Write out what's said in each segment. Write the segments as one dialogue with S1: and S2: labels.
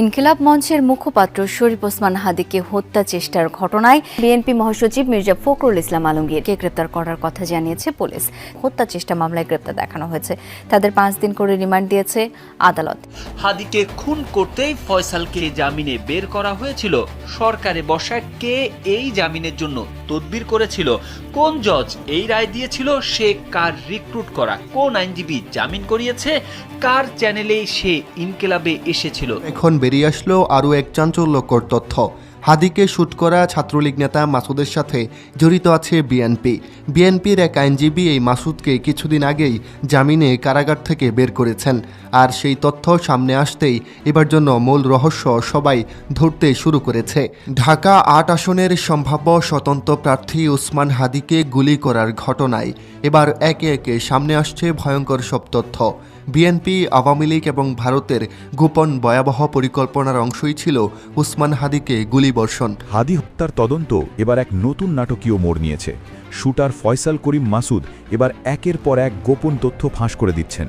S1: ইনকিলাব মঞ্চের মুখপাত্র শরীফ ওসমান হাদিকে হত্যা চেষ্টার ঘটনায় বিএনপি মহাসচিব মির্জা ফখরুল ইসলাম আলমগীরকে গ্রেপ্তার করার কথা জানিয়েছে পুলিশ। হত্যা চেষ্টা মামলায় গ্রেপ্তার দেখানো হয়েছে। তাদের 5 দিন করে রিমান্ড দিয়েছে আদালত।
S2: হাদিকে খুন করতেই ফয়সালকে জামিনে বের করা হয়েছিল। সরকারে বসা কে এই জামিনের জন্য তদবির করেছিল, কোন জজ এই রায় দিয়েছিল, সে কার রিক্রুট করা, কোন আইনজীবী জামিন করিয়েছে, কার চ্যানেলে সে ইনকিলাবে এসেছিল।
S3: এখন বেরিয়ে আসলো আরও এক চাঞ্চল্যকর তথ্য। হাদিকে শুট করা ছাত্রলীগ নেতা মাসুদের সাথে জড়িত আছে বিএনপির এক আইনজীবী এই মাসুদকে কিছুদিন আগেই জামিনে কারাগার থেকে বের করেছেন। আর সেই তথ্য সামনে আসতেই এবার জন্য মূল রহস্য সবাই ধরতে শুরু করেছে। ঢাকা ৮ আসনের সম্ভাব্য স্বতন্ত্র প্রার্থী ওসমান হাদিকে গুলি করার ঘটনায় এবার একে একে সামনে আসছে ভয়ঙ্কর সব তথ্য। বিএনপি, আওয়ামী লীগ এবং ভারতের গোপন ভয়াবহ পরিকল্পনার অংশই ছিল ওসমান হাদিকে গুলিবর্ষণ।
S4: হাদি হত্যার তদন্ত এবার এক নতুন নাটকীয় মোড় নিয়েছে। শুটার ফয়সাল করিম মাসুদ এবার একের পর এক গোপন তথ্য ফাঁস করে দিচ্ছেন।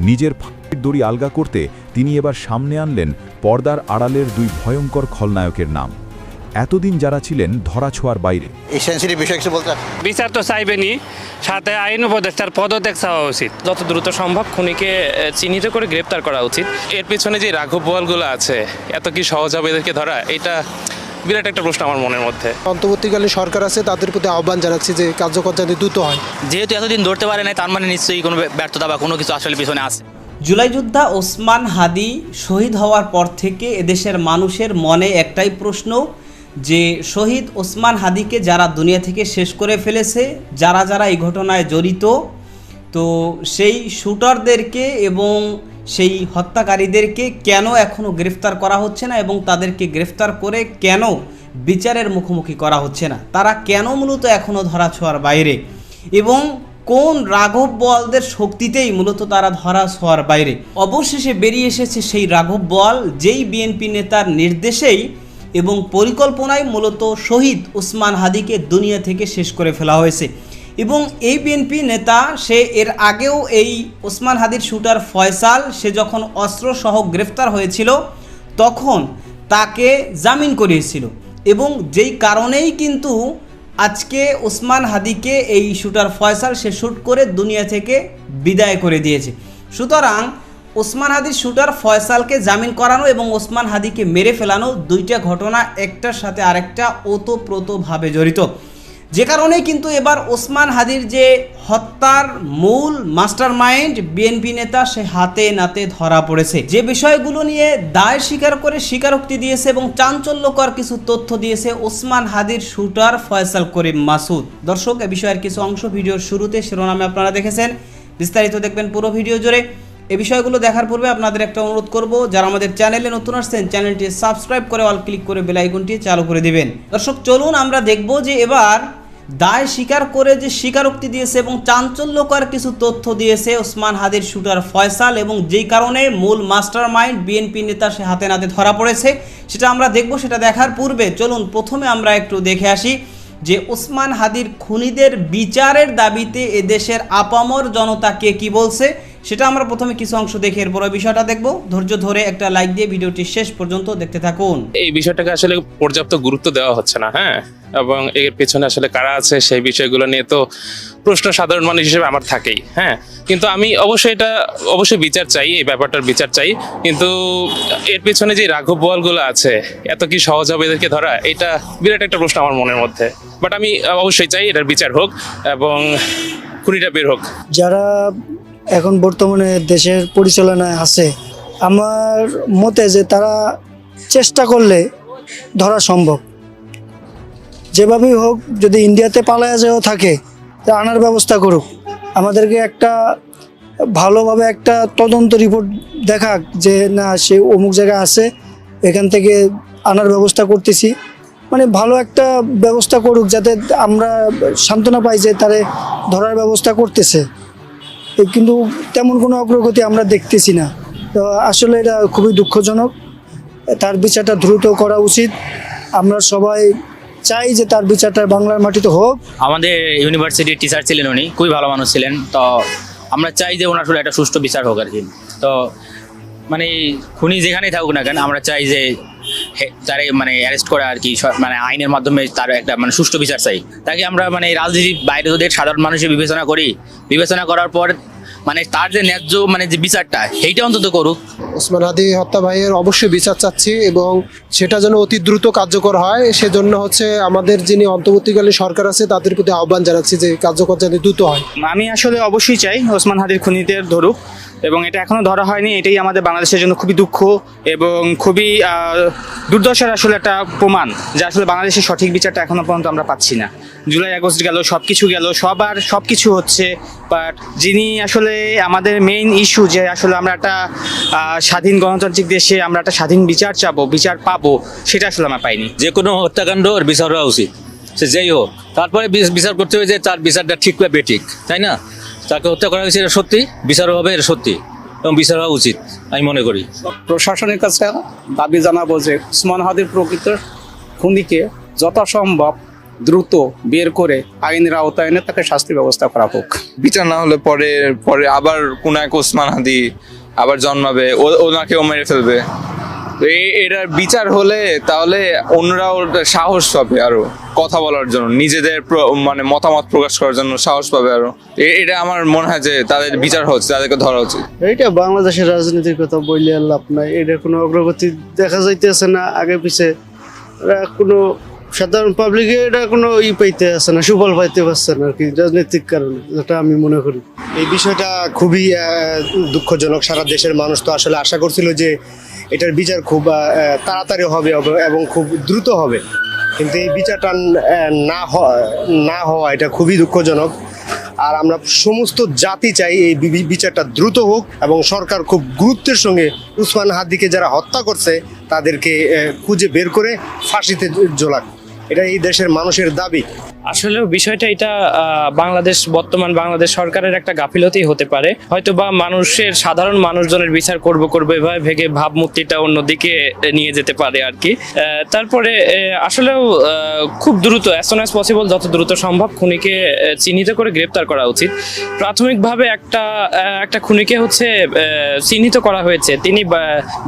S4: নিজের ফাঁসির দড়ি আলগা করতে তিনি এবার সামনে আনলেন পর্দার আড়ালের 2 ভয়ঙ্কর খলনায়কের নাম। এতদিন যারা ছিলেন ধরাছোঁয়ার বাইরে।
S5: বিচার তো চাইবেনি, সাথে আইন উপদেষ্টার পদত্যাগ চাওয়া উচিত। যত দ্রুত সম্ভব খুনিকে চিহ্নিত করে গ্রেপ্তার করা উচিত। এর পিছনে যে রাঘব বোয়ালগুলো আছে, এত কি সহজ হবে এদেরকে ধরা? এটা বিরাট একটা প্রশ্ন আমার মনের মধ্যে।
S6: অন্তর্বর্তীকালীন সরকার আছে, তাদের প্রতি আহ্বান জানাচ্ছি যে কার্যকর যাতে দ্রুত হয়।
S7: যেহেতু এতদিন ধরতে পারে নাই, তার মানে নিশ্চয়ই কোনো ব্যর্থতা বা কোনো কিছু আসলে পিছনে আছে।
S8: জুলাই যোদ্ধা ওসমান হাদি শহীদ হওয়ার পর থেকে এদেশের মানুষের মনে একটাই প্রশ্ন, যে শহীদ ওসমান হাদিকে যারা দুনিয়া থেকে শেষ করে ফেলেছে, যারা এই ঘটনায় জড়িত, তো সেই শুটারদেরকে এবং সেই হত্যাকারীদেরকে কেন এখনও গ্রেফতার করা হচ্ছে না এবং তাদেরকে গ্রেফতার করে কেন বিচারের মুখোমুখি করা হচ্ছে না? তারা কেন মূলত এখনও ধরাছোঁয়ার বাইরে এবং কোন রাঘব বোয়ালদের শক্তিতেই মূলত তারা ধরাছোঁয়ার বাইরে? অবশেষে বেরিয়ে এসেছে সেই রাঘব বোয়াল, যেই বিএনপি নেতার নির্দেশেই এবং পরিকল্পনায় মূলত শহীদ ওসমান হাদিকে দুনিয়া থেকে শেষ করে ফেলা হয়েছে। এবং এই বিএনপি নেতা, সে এর আগেও এই ওসমান হাদির শুটার ফয়সাল, সে যখন অস্ত্রসহ গ্রেফতার হয়েছিল তখন তাকে জামিন করিয়েছিল এবং যেই কারণেই কিন্তু আজকে ওসমান হাদিকে এই শুটার ফয়সাল সে শ্যুট করে দুনিয়া থেকে বিদায় করে দিয়েছে। সুতরাং ওসমান হাদির শুটার ফয়সালকে জামিন করানো এবং ওসমান হাদিকে মেরে ফেলানো, দুইটা ঘটনা একটার সাথে আরেকটা ওতপ্রোতভাবে জড়িত। যে কারণে কিন্তু এবার ওসমান হাদির যে হত্যার মূল মাস্টার মাইন্ড বিএনপি নেতা, সে হাতে নাতে ধরা পড়েছে। যে বিষয়গুলো নিয়ে দায় স্বীকার করে স্বীকারোক্তি দিয়েছে এবং চাঞ্চল্যকর কিছু তথ্য দিয়েছে ওসমান হাদির শুটার ফয়সাল করিম মাসুদ। দর্শক, এ বিষয়ের কিছু অংশ ভিডিওর শুরুতে শিরোনামে আপনারা দেখেছেন, বিস্তারিত দেখবেন পুরো ভিডিও জুড়ে। এই বিষয়গুলো দেখার পূর্বে আপনাদের একটা অনুরোধ করব, যারা আমাদের চ্যানেলে নতুন আসছেন চ্যানেলটি সাবস্ক্রাইব করে অল ক্লিক করে বেল আইকনটি চালু করে দিবেন। দর্শক, চলুন আমরা দেখব যে এবার দায় স্বীকার করে যে স্বীকারোক্তি দিয়েছে এবং চাঞ্চল্যকর কিছু তথ্য দিয়েছে ওসমান হাদির শুটার ফয়সাল, এবং যেই কারণে মূল মাস্টার মাইন্ড বিএনপি নেতা সে হাতে নাতে ধরা পড়েছে, সেটা আমরা দেখব। সেটা দেখার পূর্বে চলুন প্রথমে আমরা একটু দেখে আসি যে ওসমান হাদির খুনিদের বিচারের দাবিতে এদেশের আপামর জনতা কে কি বলছে। সেটা আমরা প্রথমে কিছু অংশ দেখে এরপর বিষয়টা দেখব। ধৈর্য ধরে একটা লাইক দিয়ে ভিডিওটি শেষ পর্যন্ত দেখতে থাকুন।
S5: এই বিষয়টাকে আসলে পর্যাপ্ত গুরুত্ব দেওয়া হচ্ছে না, হ্যাঁ, এবং এর পেছনে আসলে কারা আছে সেই বিষয়গুলো নিয়ে তো প্রশ্ন সাধারণ মানুষ হিসেবে আমার থাকেই, হ্যাঁ। কিন্তু আমি অবশ্যই বিচার চাই, এই ব্যাপারটার বিচার চাই। কিন্তু এর পেছনে যে রাঘব বোয়ালগুলো আছে, এত কি সহজ হবে এদেরকে ধরা? এটা বিরাট একটা প্রশ্ন আমার মনের মধ্যে। বাট আমি অবশ্যই চাই এটার বিচার হোক এবং খুনিটা বের হোক।
S6: যারা এখন বর্তমানে দেশের পরিচালনায় আছে, আমার মতে যে তারা চেষ্টা করলে ধরা সম্ভব। যেভাবেই হোক, যদি ইন্ডিয়াতে পালায়া যেও থাকে তা আনার ব্যবস্থা করুক। আমাদেরকে একটা ভালোভাবে একটা তদন্ত রিপোর্ট দেখাক যে না, সে অমুক জায়গায় আছে, এখান থেকে আনার ব্যবস্থা করতেছি। মানে ভালো একটা ব্যবস্থা করুক, যাতে আমরা সান্ত্বনা পাই যে তারে ধরার ব্যবস্থা করতেছে। কিন্তু তেমন কোনো অগ্রগতি আমরা দেখতেছি না। তো আসলে এটা খুবই দুঃখজনক। তার বিচারটা দ্রুত করা উচিত। আমরা সবাই চাই যে তার বিচারটা বাংলার মাটিতে হোক।
S7: আমাদের ইউনিভার্সিটির টিচার ছিলেন, উনি খুবই ভালো মানুষ ছিলেন। তো আমরা চাই যে ওনার আসলে একটা সুষ্ঠু বিচার হোক আর কি। তো মানে খুনি যেখানেই থাকুক না কেন, আমরা চাই যে তারে মানে অ্যারেস্ট করা আর কি, মানে আইনের মাধ্যমে তার একটা মানে সুষ্ঠু বিচার চাই। তাকে আমরা মানে রাজনীতির বাইরে যদি সাধারণ মানুষের বিবেচনা করার পর মানে তার যে ন্যায্য মানে যে বিচারটা সেইটা অন্তত করুক।
S9: ওসমান হাদি হত্যা ভাইয়ের অবশ্যই বিচার চাচ্ছি এবং সেটা যেন অতি দ্রুত কার্যকর হয়, সেজন্য হচ্ছে আমাদের যিনি অন্তর্বর্তীকালীন সরকার আছে তাদের প্রতি আহ্বান জানাচ্ছি যে কার্যকর যাতে দ্রুত হয়।
S10: আমি আসলে অবশ্যই চাই ওসমান হাদির খুনিদের ধরুক, এবং এটা এখনো ধরা হয়নি, এটাই আমাদের বাংলাদেশের জন্য খুবই দুঃখ এবং খুবই দুর্দশার আসলে একটা প্রমাণ যে আসলে বাংলাদেশের সঠিক বিচারটা এখনো পর্যন্ত আমরা পাচ্ছি না। জুলাই আগস্ট গেল, সব কিছু গেল, সব কিছু হচ্ছে, বাট যিনি আসলে আমাদের মেইন ইস্যু যে আসলে আমরা একটা স্বাধীন গণতান্ত্রিক দেশে আমরা একটা স্বাধীন বিচার চাবো, বিচার পাবো, সেটা আসলে আমরা পাইনি।
S11: যে কোনো হত্যাকাণ্ড বিচার হওয়া উচিত, সে যেই হোক, তারপরে বিচার করতে হবে যে তার বিচারটা ঠিক বা বেঠিক, তাই না? তাকে হত্যা করা হয়েছে এটা সত্যি, বিচারও হবে এটা সত্যি, এবং বিচার হওয়া উচিত আমি মনে করি।
S10: প্রশাসনের কাছে দাবি জানাবো যে ওসমান হাদির প্রকৃত খুনিকে যথাসম্ভব দ্রুত বের করে আইনের আওতায় এনে তাকে শাস্তি ব্যবস্থা করা হোক।
S12: বিচার না হলে পরে আবার কোন এক ওসমান হাদি আবার জন্মাবে, ওনাকেও মেরে ফেলবে। তো এটার বিচার হলে তাহলে অন্যরাও সাহস পাবে আরো কথা বলার জন্য, নিজেদের মানে মতামত প্রকাশ করার জন্য সাহস পাবে আরো। এটা আমার মনে হয় যে তাদের বিচার হচ্ছে, তাদেরকে ধরা উচিত।
S6: এইটা বাংলাদেশের রাজনীতির কথা বললে লাভ নাই, এটা কোনো অগ্রগতি দেখা যাইতেছে না, আগে পিছে কোনো সাধারণ পাবলিকে এটা কোনো পাইতে আসে না, সুফল পাইতে পারছে না আর কি, রাজনৈতিক কারণে, যেটা আমি মনে করি।
S9: এই বিষয়টা খুবই দুঃখজনক। সারা দেশের মানুষ তো আসলে আশা করছিল যে এটার বিচার খুব তাড়াতাড়ি হবে এবং খুব দ্রুত হবে, কিন্তু এই বিচারটা না হওয়া এটা খুবই দুঃখজনক। আর আমরা সমস্ত জাতি চাই এই বিচারটা দ্রুত হোক এবং সরকার খুব গুরুত্বের সঙ্গে ওসমান হাদিকে যারা হত্যা করছে তাদেরকে খুঁজে বের করে ফাঁসিতে ঝোলাক, এটা এই দেশের মানুষের দাবি।
S10: আসলে বিষয়টা এটা বর্তমান বাংলাদেশ সরকারের একটা গাফিলতি হতে পারে, হয়তো বা সাধারণ মানুষজনের বিচার করবো এভাবে ভেগে ভাবমূর্তিটা অন্যদিকে নিয়ে যেতে পারে আর কি। তারপরে আসলেও খুব দ্রুত অ্যাজ সুন অ্যাজ পসিবল, যত দ্রুত সম্ভব খুনিকে চিহ্নিত করে গ্রেপ্তার করা উচিত। প্রাথমিকভাবে একটা খুনিকে হচ্ছে চিহ্নিত করা হয়েছে, তিনি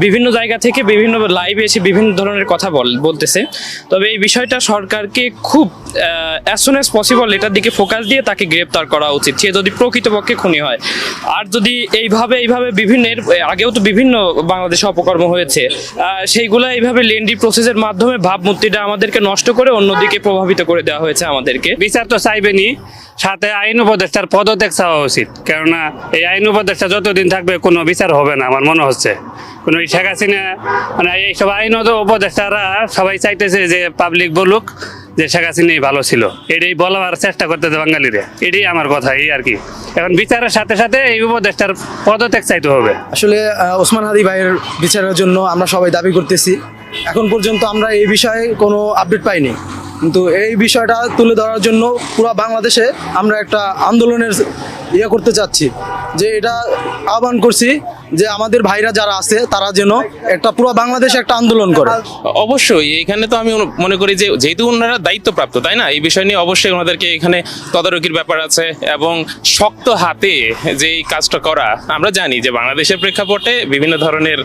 S10: বিভিন্ন জায়গা থেকে বিভিন্ন লাইভে এসে বিভিন্ন ধরনের কথা বলতেছে। তবে এই বিষয়টা সরকারকে খুব অ্যাজ সুন অ্যাজ পসিবল এটার দিকে ফোকাস দিয়ে তাকে গ্রেপ্তার করা উচিত, সে যদি প্রকৃতপক্ষে খুনি হয়। আর যদি এইভাবে আগেও তো বিভিন্ন বাংলাদেশে অপকর্ম হয়েছে, সেইগুলো এইভাবে লেন্ডি প্রসেসের মাধ্যমে ভাবমূর্তিটা আমাদেরকে নষ্ট করে অন্যদিকে প্রভাবিত করে দেওয়া হয়েছে আমাদেরকে।
S13: বিচার তো চাইবেনি, সাথে আইন উপদেষ্টার পদত্যাগ চাওয়া উচিত, কেননা এই আইন উপদেষ্টা যতদিন থাকবে কোনো বিচার হবে না আমার মনে হচ্ছে। কোনো শেখ হাসিনা মানে এইসব আইন উপদেষ্টারা সবাই চাইতেছে যে পাবলিক বলুক যে শেখ হাসিনাই ভালো ছিল, এটাই বলার চেষ্টা করতেছে বাঙালিরা, এটাই আমার কথা। এই আর কি, এখন বিচারের সাথে সাথে এই উপদেষ্টার পদত্যাগ চাইতে হবে।
S6: আসলে ওসমান হাদি ভাইয়ের বিচারের জন্য আমরা সবাই দাবি করতেছি, এখন পর্যন্ত আমরা এই বিষয়ে কোনো আপডেট পাইনি, কিন্তু এই বিষয়টা তুলে ধরার জন্য পুরো বাংলাদেশে আমরা একটা আন্দোলনের করতে চাচ্ছি, যে এটা আহ্বান করছি যে আমাদের ভাইরা যারা আছে তারা যেন একটা পুরো বাংলাদেশে একটা আন্দোলন করে।
S5: অবশ্যই এখানে তো আমি মনে করি যে যেহেতু ওনারা দায়িত্বপ্রাপ্ত, তাই না, এই বিষয় নিয়ে অবশ্যই ওনাদেরকে এখানে তদারকির ব্যাপার আছে এবং শক্ত হাতে যে এই কাজটা করা। আমরা জানি যে বাংলাদেশের প্রেক্ষাপটে বিভিন্ন ধরনের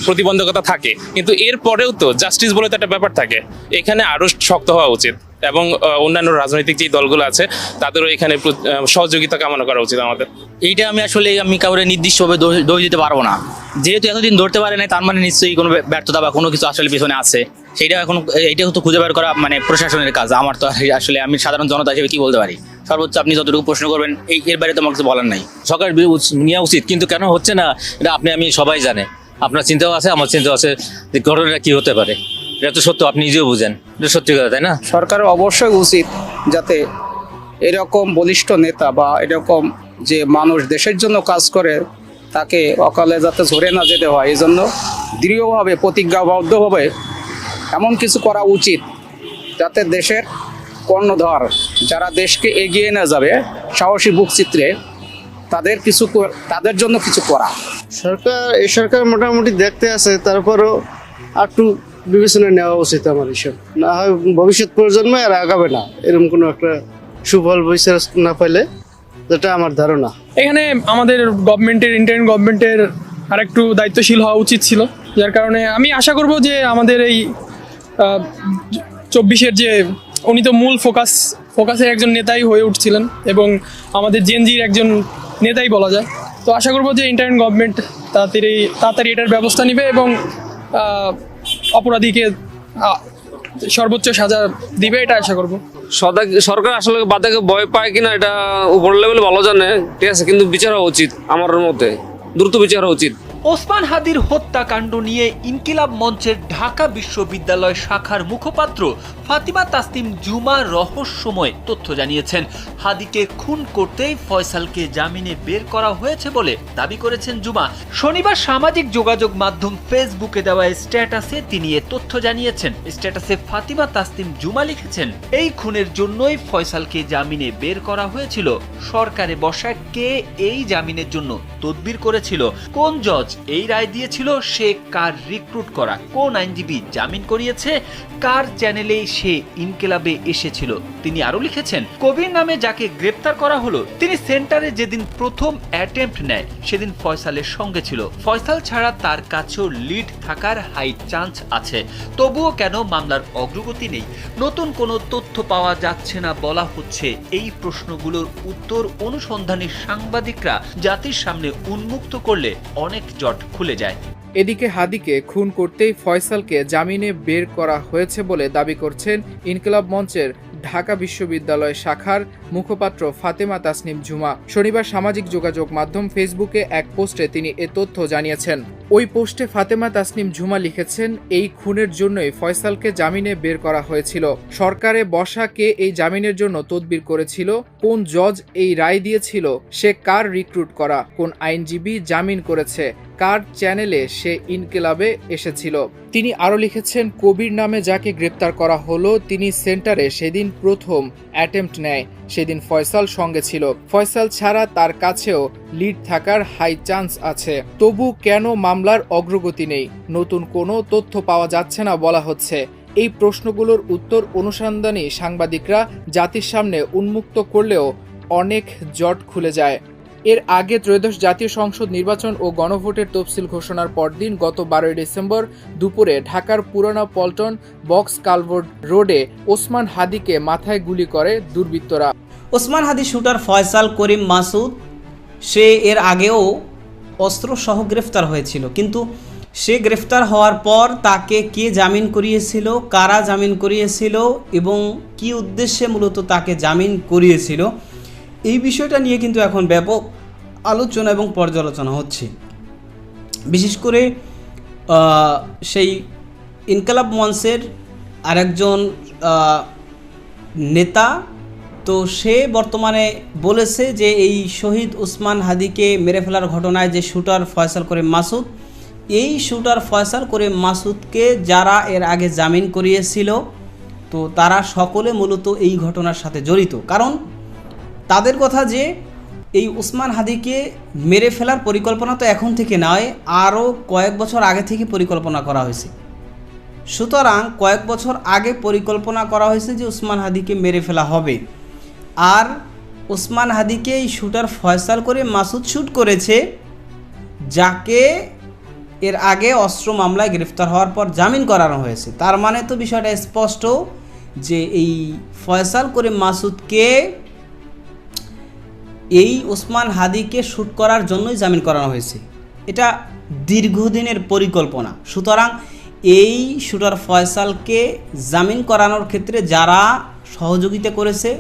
S5: প্রতিবন্ধকতা থাকে, কিন্তু এরপরেও তো জাস্টিস বলে তো একটা ব্যাপার থাকে, এখানে আরো শক্ত হওয়া উচিত এবং অন্যান্য রাজনৈতিক যে দলগুলো আছে তাদেরও এখানে সহযোগিতা কামনা করা উচিত আমাদের।
S7: এইটা আমি কাউরে নির্দিষ্টভাবে দোষ দিতে পারবো না, যেহেতু এতদিন ধরতে পারে নাই তার মানে নিশ্চয়ই কোনো ব্যর্থতা বা কোনো কিছু আসলে পিছনে আছে, এইটা তো খুঁজে বের করা মানে প্রশাসনের কাজ। আমার তো আসলে আমি সাধারণ জনতা হিসেবে কি বলতে পারি, সর্বোচ্চ আপনি যতটুকু প্রশ্ন করবেন এর বাইরে তো আমার কিছু বলার নাই।
S11: সরকার নেওয়া উচিত, কিন্তু কেন হচ্ছে না এটা আমি সবাই জানে, আপনার চিন্তাও আছে আমার চিন্তাও আছে যে ঘটনাটা কি হতে পারে, এটা তো সত্য, আপনি নিজেও বুঝেন, এটা সত্যি কথা, তাই না?
S10: সরকারের অবশ্যই উচিত যাতে এরকম বলিষ্ঠ নেতা বা এরকম যে মানুষ দেশের জন্য কাজ করে তাকে অকালে যাতে ঝরে না যেতে হয়, এই জন্য দৃঢ়ভাবে প্রতিজ্ঞাবদ্ধভাবে এমন কিছু করা উচিত যাতে দেশের কর্ণধার যারা দেশকে এগিয়ে নিয়ে যাবে সাহসী বুকচিত্রে তাদের জন্য কিছু করা।
S6: এই সরকার মোটামুটি দেখতে আছে, তারপরও একটু বিবেচনা নেওয়া উচিত আমার হিসাব, না হয় ভবিষ্যৎ প্রজন্মে আর আগাবে না, এরকম কোনো একটা সুফল বিচার না পাইলে, যেটা আমার ধারণা।
S13: এখানে আমাদের ইন্টারিম গভর্নমেন্টের
S10: আর একটু দায়িত্বশীল হওয়া উচিত ছিল, যার কারণে আমি আশা করব যে আমাদের এই 24-এর যে উনি তো মূল ফোকাসের একজন নেতাই হয়ে উঠছিলেন এবং আমাদের জেনজির একজন নেতাই বলা যায়। তো আশা করব যে ইন্টারিম গভর্নমেন্ট তাড়াতাড়ি এটার ব্যবস্থা নেবে এবং অপরাধীকে সর্বোচ্চ সাজা দিবে, এটা আশা করব।
S13: সরকার আসলে বাধাকে ভয় পায় কিনা এটা উপর লেভেলে ভালো জানে, ঠিক আছে, কিন্তু বিচার হওয়া উচিত, আমার মতে দ্রুত বিচার হওয়া উচিত।
S2: ওসমান হাদির হত্যাকাণ্ড নিয়ে ইনকিলাব মঞ্চের ঢাকা বিশ্ববিদ্যালয় শাখার মুখপাত্র ফাতিমা তাসনিম জুমা রহস্যময় তথ্য জানিয়েছেন। হাদিকে খুন করতেই ফয়সালকে জামিনে বের করা হয়েছে বলে দাবি করেছেন জুমা। শনিবার সামাজিক যোগাযোগ মাধ্যম ফেসবুকে দেওয়া স্ট্যাটাসে তিনি এ তথ্য জানিয়েছেন। স্ট্যাটাসে ফাতিমা তাসনিম জুমা লিখেছেন, এই খুনের জন্যই ফয়সালকে জামিনে বের করা হয়েছিল। সরকারে বসা কে এই জামিনের জন্য তদবির করেছিল, কোন জজ এই রায় দিয়েছিল, সে কার রিক্রুট করা, কোন আইনজীবী জামিন করিয়েছে, কার চ্যানেলে সে ইনকিলাবে এসেছিল। তিনি আরো লিখেছেন, কবির নামে যাকে গ্রেপ্তার করা হলো তিনি সেন্টারে যেদিন প্রথম অ্যাটেম্প্ট নেয় সেদিন ফয়সালের সঙ্গে ছিল। ফয়সাল ছাড়া তার কাছেও লিড থাকার হাই চান্স আছে। তবুও কেন মামলার অগ্রগতি নেই? নতুন কোনো তথ্য পাওয়া যাচ্ছে না বলা হচ্ছে। এই প্রশ্নগুলোর উত্তর অনুসন্ধানী সাংবাদিকরা জাতির সামনে উন্মুক্ত করলে অনেক জট খুলে যায়।
S14: এদিকে হাদিকে খুন করতেই ফয়সালকে জামিনে বের করা হয়েছে বলে দাবি করছেন ইনকিলাব মঞ্চের ঢাকা বিশ্ববিদ্যালয় শাখার মুখপাত্র ফাতেমা তাসনিম জুমা। শনিবার সামাজিক যোগাযোগ মাধ্যম ফেসবুকে এক পোস্টে তিনি এ তথ্য জানিয়েছেন। ওই পোস্টে ফাতেমা তাসনিম জুমা লিখেছেন, এই খুনের জন্যই ফয়সালকে জামিনে বের করা হয়েছিল। সরকারে বসা কে এই জামিনের জন্য তদবির করেছিল, কোন জজ এই রায় দিয়েছিল, সে কার রিক্রুট করা, কোন আইনজীবী জামিন করেছে, কার চ্যানেলে সে ইনকিলাবে এসেছিল। তিনি আরো লিখেছেন, কবির নামে যাকে গ্রেপ্তার করা হলো তিনি সেন্টারে সেদিন প্রথম অ্যাটেম্প্ট নেয়, সেদিন ফয়সাল সঙ্গে ছিল। ফয়সাল ছাড়া তার কাছেও লিড থাকার হাই চান্স আছে। তবু কেন মামলার অগ্রগতি নেই? নতুন কোনো তথ্য পাওয়া যাচ্ছে না বলা হচ্ছে। এই প্রশ্নগুলোর উত্তর অনুসন্ধানী সাংবাদিকরা জাতির সামনে উন্মুক্ত করলেও অনেক জট খুলে যায়। এর আগে ত্রয়োদশ জাতীয় সংসদ নির্বাচন ও গণভোটের তফসিল ঘোষণার পরদিন গত 12 ডিসেম্বর দুপুরে ঢাকার পুরানা পল্টন বক্স কালভার্ট রোডে ওসমান হাদিকে মাথায় গুলি করে দুর্বৃত্তরা।
S8: ওসমান হাদি শুটার ফয়সাল করিম মাসুদ সে এর আগেও অস্ত্রসহ গ্রেফতার হয়েছিল, কিন্তু সে গ্রেফতার হওয়ার পর তাকে কে জামিন করিয়েছিল, কারা জামিন করিয়েছিল এবং কি উদ্দেশ্যে মূলত তাকে জামিন করিয়েছিল, এই বিষয়টা নিয়ে কিন্তু এখন ব্যাপক আলোচনা এবং পর্যালোচনা হচ্ছে। বিশেষ করে সেই ইনকিলাব মঞ্চের আরেকজন নেতা, তো সে বর্তমানে বলেছে যে এই শহীদ ওসমান হাদিকে মেরে ফেলার ঘটনায় যে শুটার ফয়সাল করিম মাসুদ, এই শুটার ফয়সাল করিম মাসুদকে যারা এর আগে জামিন করিয়েছিল তো তারা সকলে মূলত এই ঘটনার সাথে জড়িত। কারণ তাদের কথা যে এই ওসমান হাদিকে মেরে ফেলার পরিকল্পনা তো এখন থেকে নয়, আরও কয়েক বছর আগে থেকে পরিকল্পনা করা হয়েছে। সুতরাং কয়েক বছর আগে পরিকল্পনা করা হয়েছে যে ওসমান হাদিকে মেরে ফেলা হবে, আর ওসমান হাদিকে এই শুটার ফয়সাল করে মাসুদ শ্যুট করেছে, যাকে এর আগে অস্ত্র মামলায় গ্রেফতার হওয়ার পর জামিন করানো হয়েছে। তার মানে তো বিষয়টা স্পষ্ট যে এই ফয়সাল করে মাসুদকে এই ওসমান হাদিকে শ্যুট করার জন্যই জামিন করানো হয়েছে। এটা দীর্ঘদিনের পরিকল্পনা। সুতরাং এই শুটার ফয়সালকে জামিন করানোর ক্ষেত্রে যারা সহযোগিতা করেছে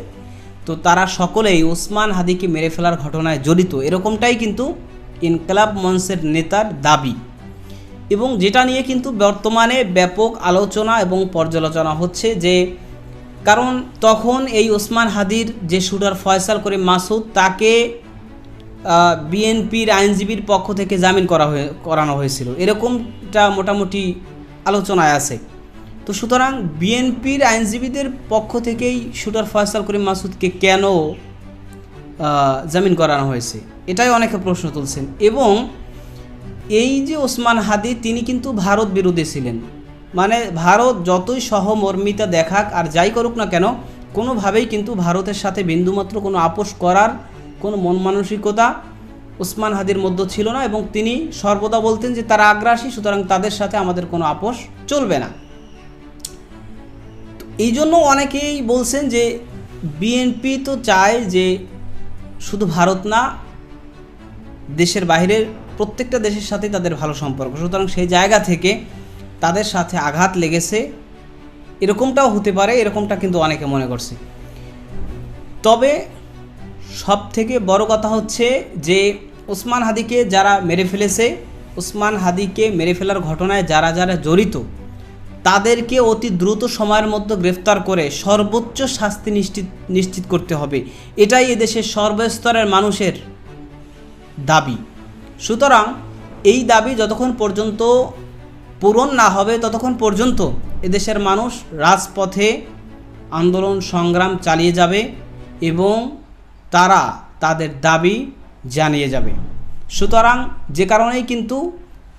S8: তো তারা সকলেই ওসমান হাদিকে মেরে ফেলার ঘটনায় জড়িত, এরকমটাই কিন্তু ইনকিলাব মঞ্চের নেতার দাবি, এবং যেটা নিয়ে কিন্তু বর্তমানে ব্যাপক আলোচনা এবং পর্যালোচনা হচ্ছে। যে কারণ তখন এই ওসমান হাদির যে শুটার ফয়সাল করে মাসুদ, তাকে বিএনপির আইনজীবীর পক্ষ থেকে জামিন করানো হয়েছিল, এরকমটা মোটামুটি আলোচনায় আছে। তো সুতরাং বিএনপির আইনজীবীদের পক্ষ থেকেই শুটার ফয়সাল করে মাসুদকে কেন জামিন করানো হয়েছে, এটাই অনেকে প্রশ্ন তুলছেন। এবং এই যে ওসমান হাদি, তিনি কিন্তু ভারত বিরোধী ছিলেন। মানে ভারত যতই সহমর্মিতা দেখাক আর যাই করুক না কেন, কোনোভাবেই কিন্তু ভারতের সাথে বিন্দুমাত্র কোনো আপোষ করার কোনো মন মানসিকতা ওসমান হাদির মধ্যে ছিল না এবং তিনি সর্বদা বলতেন যে তারা আগ্রাসী, সুতরাং তাদের সাথে আমাদের কোনো আপোষ চলবে না। এই জন্য অনেকেই বলছেন যে বিএনপি তো চায় যে শুধু ভারত না, দেশের বাইরের প্রত্যেকটা দেশের সাথেই তাদের ভালো সম্পর্ক, সুতরাং সেই জায়গা থেকে তাদের সাথে আঘাত লেগেছে, এরকমটাও হতে পারে, এরকমটা কিন্তু অনেকে মনে করছে। তবে সব থেকে বড় কথা হচ্ছে যে ওসমান হাদিকে যারা মেরে ফেলেছে, ওসমান হাদিকে মেরে ফেলার ঘটনায় যারা যারা জড়িত তাদেরকে অতি দ্রুত সময়ের মধ্যে গ্রেফতার করে সর্বোচ্চ শাস্তি নিশ্চিত করতে হবে। এটাই এদেশের সর্বস্তরের মানুষের দাবি। সুতরাং এই দাবি যতক্ষণ পর্যন্ত পূরণ না হবে ততক্ষণ পর্যন্ত এদেশের মানুষ রাজপথে আন্দোলন সংগ্রাম চালিয়ে যাবে এবং তারা তাদের দাবি জানিয়ে যাবে। সুতরাং যে কারণেই কিন্তু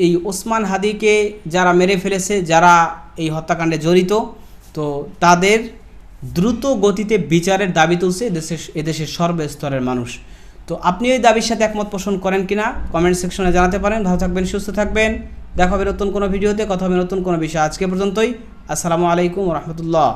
S8: এই ওসমান হাদিকে যারা মেরে ফেলেছে, যারা এই হত্যাকাণ্ডে জড়িত, তো তাদের দ্রুত গতিতে বিচারের দাবি তুলছে এদেশের সর্বস্তরের মানুষ। তো আপনি এই দাবির সাথে একমত পোষণ করেন কিনা কমেন্ট সেকশনে জানাতে পারেন। ভালো থাকবেন, সুস্থ থাকবেন, দেখা হবে নতুন কোনো ভিডিওতে, কথা হবে নতুন কোনো বিষয়। আজকে পর্যন্তই, আসসালামু আলাইকুম ওয়া রাহমাতুল্লাহ।